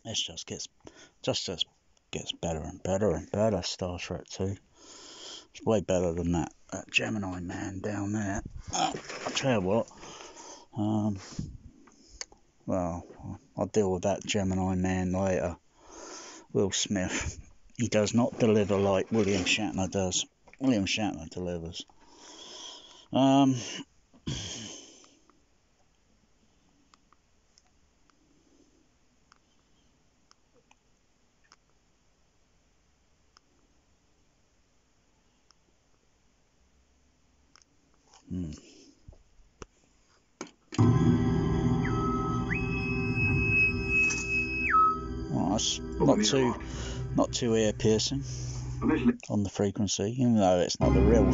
It just gets better and better and better. Star Trek 2. It's way better than that Gemini man down there. I'll tell you what. Um, well, I'll deal with that Gemini man later. Will Smith. He does not deliver like William Shatner does. William Shatner delivers. Um, hmm. Well, that's not too ear piercing on the frequency, even though it's not the real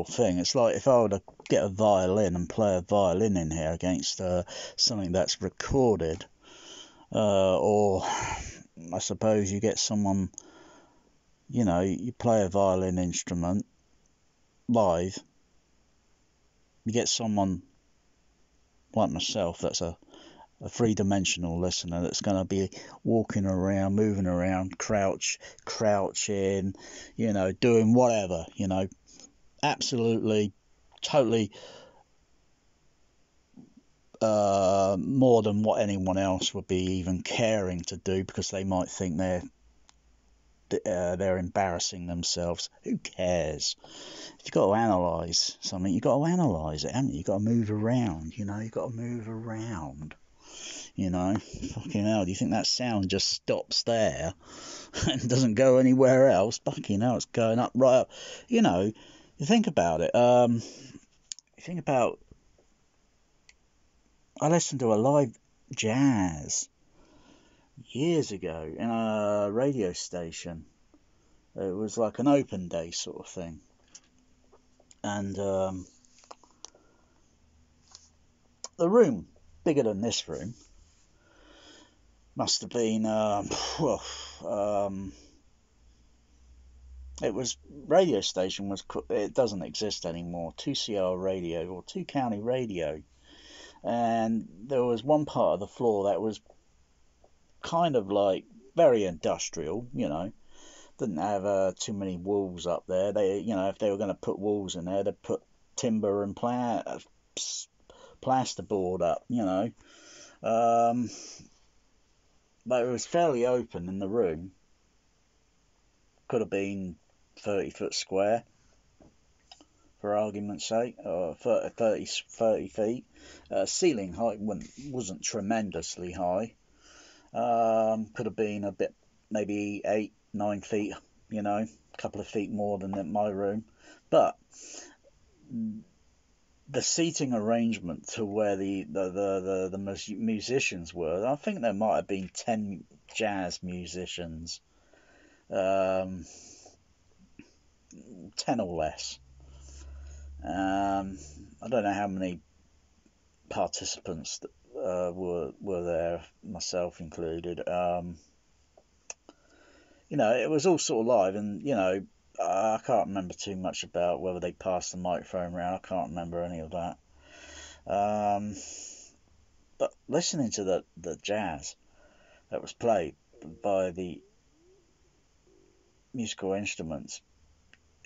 thing. It's like if I were to get a violin and play a violin in here against something that's recorded, or I suppose you get someone, you play a violin instrument live, you get someone like myself that's a three-dimensional listener that's going to be walking around, moving around, crouching, doing whatever, absolutely, totally more than what anyone else would be even caring to do, because they might think they're embarrassing themselves. Who cares? If you've got to analyse something, you've got to analyse it, haven't you? You've got to move around, you've got to move around. Fucking hell, do you think that sound just stops there and doesn't go anywhere else? Fucking hell, it's going up right up. You think about it. I listened to a live jazz years ago in a radio station. It was like an open day sort of thing. And the room, bigger than this room, must have been, it was, radio station it doesn't exist anymore, 2CR radio or 2 County radio. And there was one part of the floor that was kind of like very industrial, didn't have too many walls up there. They, if they were going to put walls in there, they'd put timber and plasterboard up, but it was fairly open in the room. Could have been 30 foot square, for argument's sake, or 30 feet. Ceiling height wasn't tremendously high. Could have been a bit, maybe 8-9 feet, a couple of feet more than my room. But the seating arrangement to where the musicians were, I think there might have been 10 jazz musicians, 10 or less. I don't know how many participants were there, myself included. It was all sort of live, and I can't remember too much about whether they passed the microphone around. I can't remember any of that. But listening to the jazz that was played by the musical instruments,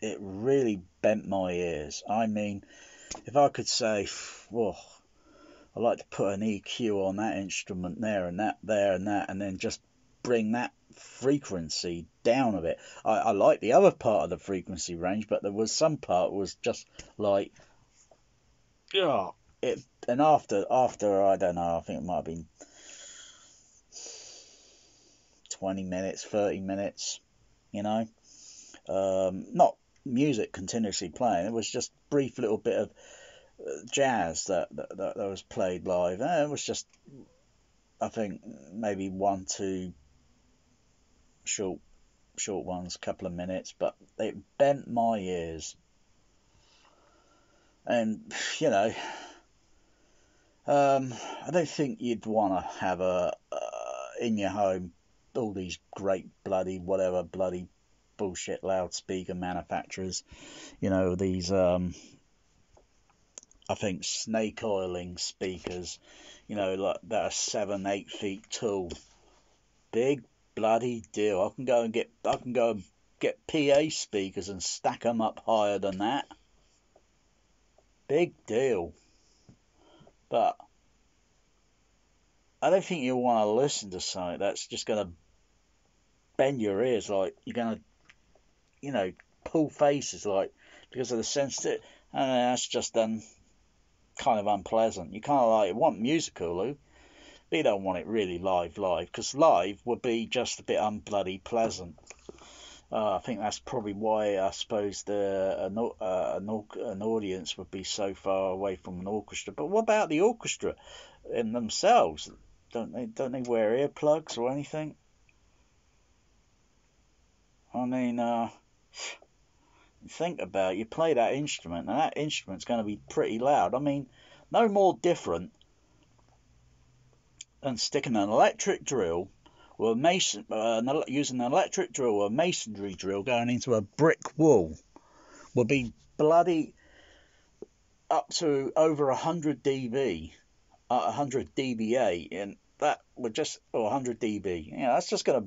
it really bent my ears. I mean, if I could say, whoa, I'd like to put an EQ on that instrument there and that there and that, and then just bring that frequency down a bit. I like the other part of the frequency range, but there was some part was just like, yeah, and after I don't know, I think it might have been 20 minutes, 30 minutes, not music continuously playing. It was just brief little bit of jazz that was played live. And it was just, I think, maybe 1-2 short ones, couple of minutes, but it bent my ears. And I don't think you'd want to have in your home all these great bloody bullshit loudspeaker manufacturers, these I think snake oiling speakers, you know, like that are 7-8 feet tall. Big bloody deal. I can go and get PA speakers and stack them up higher than that. Big deal. But I don't think you want to listen to something that's just going to bend your ears, like you're going to, you know, pull faces, like, because of the sensitivity. And that's just kind of unpleasant. You kind of like want musical, but you don't want it really live, because live would be just a bit unbloody pleasant. I think that's probably why I suppose an audience would be so far away from an orchestra. But what about the orchestra in themselves? Don't they wear earplugs or anything? I mean, think about it. You play that instrument, and that instrument's going to be pretty loud. I mean, no more different than sticking an electric drill or using an electric drill or a masonry drill going into a brick wall. Would be bloody up to over 100 dB, 100 dBA, and that would just, or 100 dB. You know, that's just gonna.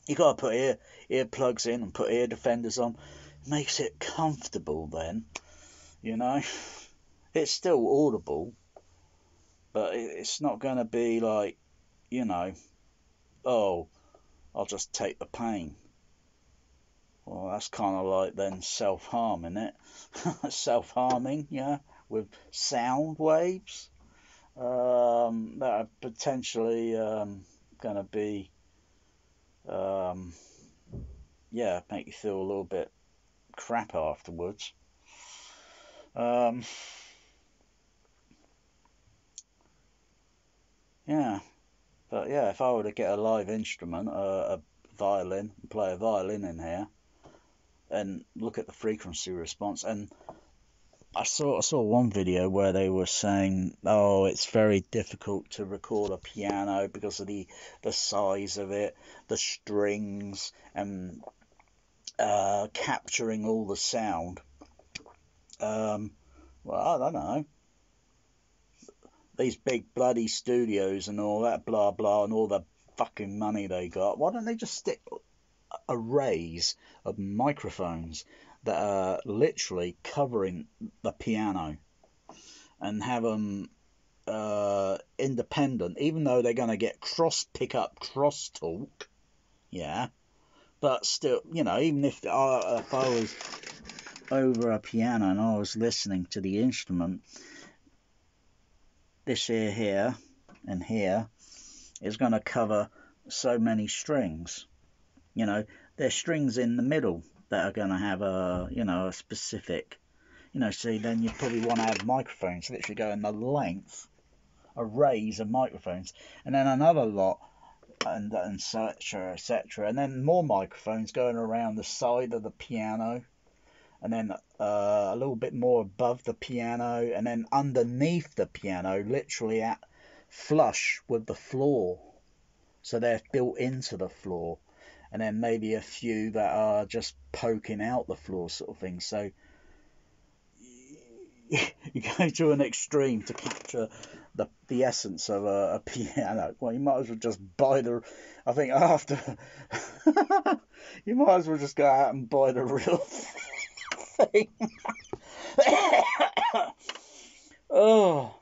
You gotta put earplugs in and put ear defenders on. It makes it comfortable then, you know. It's still audible, but it's not gonna be like, you know, oh, I'll just take the pain. Well, that's kind of like then self-harm, isn't it? Self-harming, yeah, with sound waves that are potentially going to be, yeah, make you feel a little bit crap afterwards. Yeah, but yeah, if I were to get a live instrument, a violin, and play a violin in here, and look at the frequency response, and I saw one video where they were saying, oh, it's very difficult to record a piano because of the size of it, the strings, and capturing all the sound. Well, I don't know. These big bloody studios and all that blah blah and all the fucking money they got, why don't they just stick arrays of microphones that are literally covering the piano and have them independent, even though they're going to get cross talk, yeah, but still, you know, even if I was over a piano and I was listening to the instrument, this ear here and here is going to cover so many strings. You know, there's strings in the middle that are going to have a, you know, a specific, you know, see, then you probably want to have microphones literally going the length, arrays of microphones, and then another lot, and etc., and then more microphones going around the side of the piano, and then a little bit more above the piano, and then underneath the piano, literally at flush with the floor, so they're built into the floor, and then maybe a few that are just poking out the floor, sort of thing. So you go to an extreme to capture the essence of a piano. Well, you might as well just buy the. I think after you might as well just go out and buy the real thing. Oh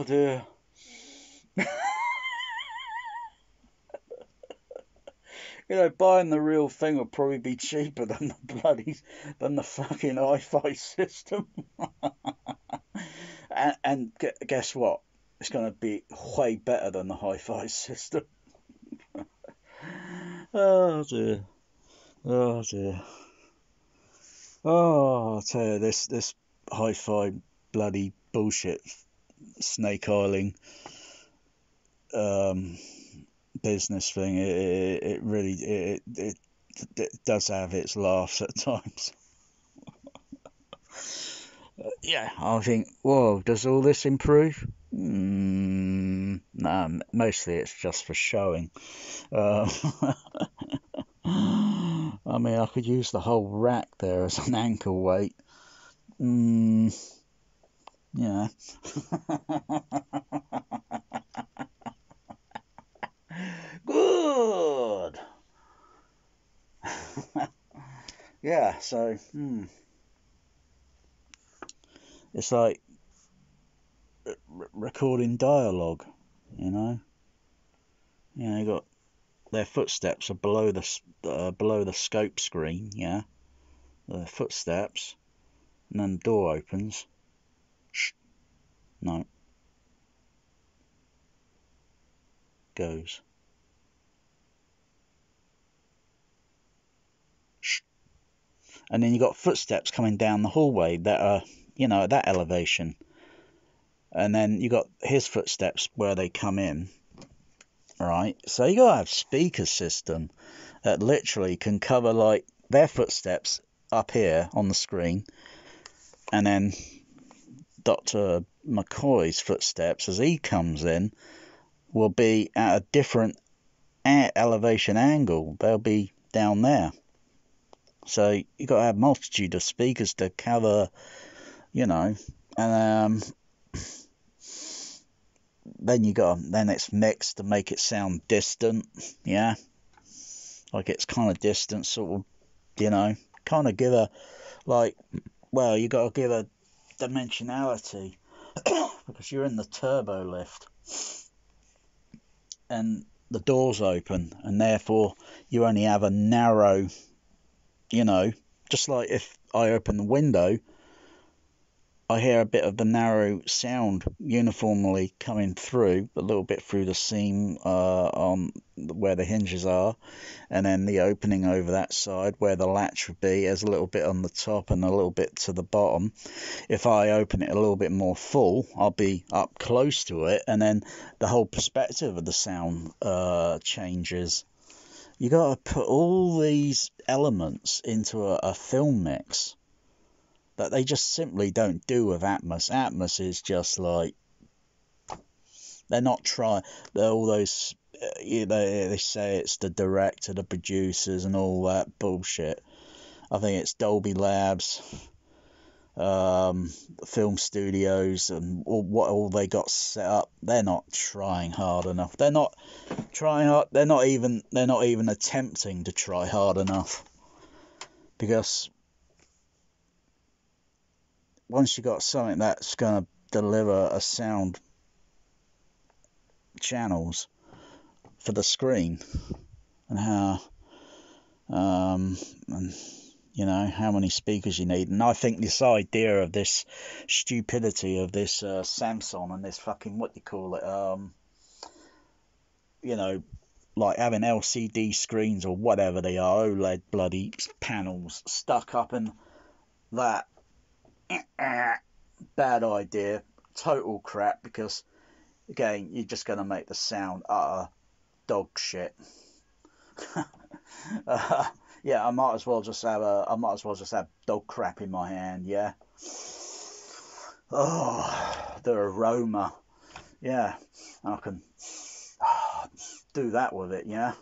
dear. You know, buying the real thing would probably be cheaper than the fucking hi-fi system. and guess what? It's going to be way better than the hi-fi system. Oh dear. Oh dear. Oh, I'll tell you, this hi-fi bloody bullshit, snake oiling business thing, it really does have its laughs at times. Yeah, I think, whoa, does all this improve? No, mostly it's just for showing. I mean, I could use the whole rack there as an anchor weight. Yeah. Good. Yeah, so it's like recording dialogue, you know. You got their footsteps are below the scope screen, yeah. The footsteps, and then the door opens. Shh. No. Goes. Shh. And then you got footsteps coming down the hallway that are, at that elevation. And then you got his footsteps where they come in. Right? So you gotta have speaker system that literally can cover like their footsteps up here on the screen, and then Dr. McCoy's footsteps as he comes in will be at a different elevation angle. They'll be down there. So you got to have multitude of speakers to cover, and then it's mixed to make it sound distant, yeah, like it's kind of distant, sort of, kind of give a you got to give a dimensionality because you're in the turbo lift and the door's open, and therefore you only have a narrow, just like if I open the window, I hear a bit of the narrow sound uniformly coming through, a little bit through the seam on where the hinges are, and then the opening over that side where the latch would be, there's a little bit on the top and a little bit to the bottom. If I open it a little bit more full, I'll be up close to it, and then the whole perspective of the sound changes. You got to put all these elements into a film mix that they just simply don't do with Atmos. Atmos is just like, they're not trying, they're all those, they say it's the director, the producers and all that bullshit. I think it's Dolby Labs, film studios, and all they got set up. They're not trying hard enough. They're not trying hard. They're not even attempting to try hard enough, because once you got something that's going to deliver a sound channels for the screen, and how how many speakers you need, and I think this idea of this stupidity of this Samsung and this fucking, what do you call it, like having LCD screens or whatever they are, OLED bloody panels stuck up in that, bad idea, total crap, because again, you're just going to make the sound utter dog shit. Yeah, I might as well just have dog crap in my hand, yeah. Oh, the aroma, yeah, I can do that with it, yeah.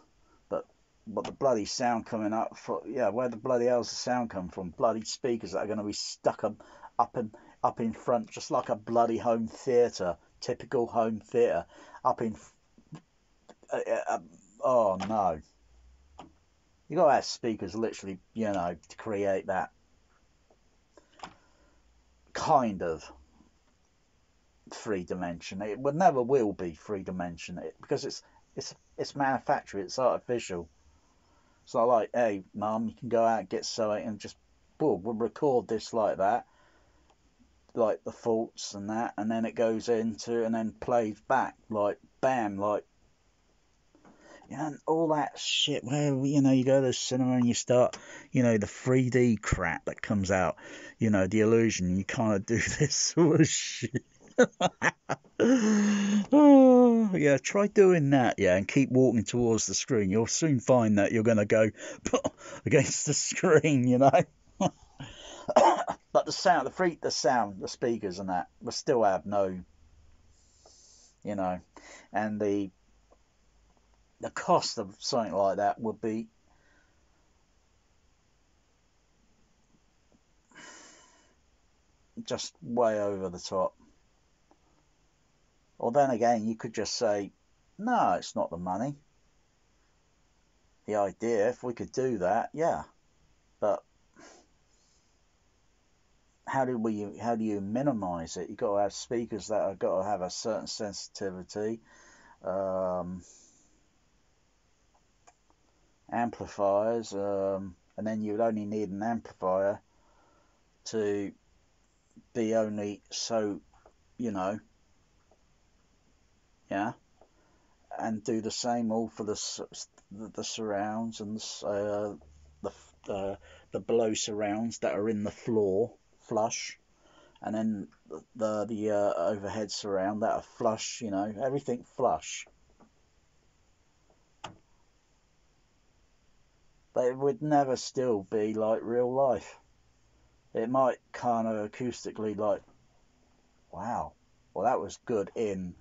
But the bloody sound coming up, where the bloody hell's the sound come from? Bloody speakers that are going to be stuck up in front, just like a bloody home theatre, typical home theatre, up in. Oh no! You got to have speakers, literally, to create that kind of 3-dimension. It would never will be 3-dimension because it's manufactured, it's artificial. It's not like, hey, mum, you can go out and get something and just, we'll record this like that, like the faults and that, and then it goes into and then plays back, like bam, like, and all that shit where, you go to the cinema and you start, the 3D crap that comes out, the illusion, you kind of do this sort of shit. Oh, yeah, try doing that, yeah, and keep walking towards the screen. You'll soon find that you're going to go against the screen, But the sound, the speakers and that will still have no, and the cost of something like that would be just way over the top. Or then again, you could just say, no, it's not the money. The idea, if we could do that, yeah. But how do you minimize it? You've got to have speakers that have got to have a certain sensitivity, amplifiers, and then you would only need an amplifier to be only so, yeah, and do the same all for the surrounds and the below surrounds that are in the floor flush, and then the overhead surround that are flush, everything flush. But it would never still be like real life. It might kind of acoustically like, wow, well that was good in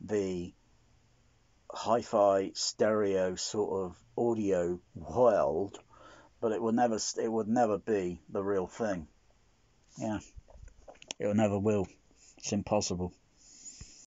the hi-fi stereo sort of audio world, but it would never be the real thing. Yeah, it never will. It's impossible.